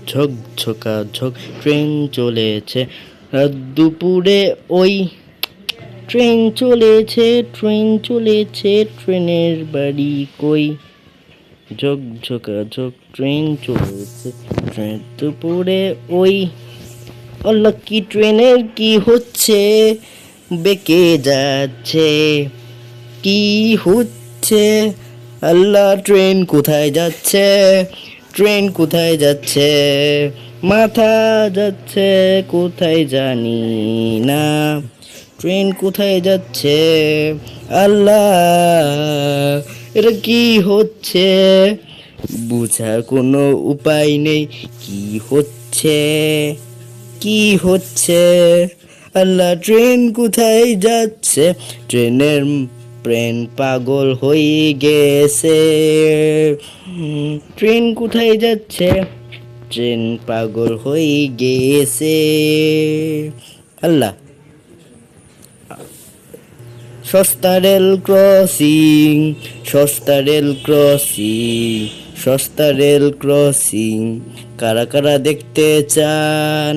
ঝকঝকা ঝক train চলেছে রাত দুপুরে ওই ট্রেন চলেছে ট্রেনের বাড়ি কই ঝকঝকা ঝক ট্রেন চলেছে ট্রেন দুপুরে ওই আল্লাহ কি ট্রেনের কি হচ্ছে বেঁকে যাচ্ছে কি হচ্ছে আল্লাহ ট্রেন কোথায় যাচ্ছে ট্রেন কোথায় যাচ্ছে মাথা যাচ্ছে কোথায় জানি না ট্রেন কোথায় যাচ্ছে আল্লাহ এটা কি হচ্ছে বুঝার কোনো উপায় নেই কি হচ্ছে কি হচ্ছে আল্লাহ ট্রেন কোথায় যাচ্ছে ট্রেনের ব্রেন পাগল হয়ে গেছে ট্রেন কোথায় যাচ্ছে ট্রেন পাগল হয়ে গেছে আল্লাহ সস্তা রেল ক্রসিং সস্তা রেল ক্রসিং সস্তা রেল ক্রসিং কারা কারা দেখতে চান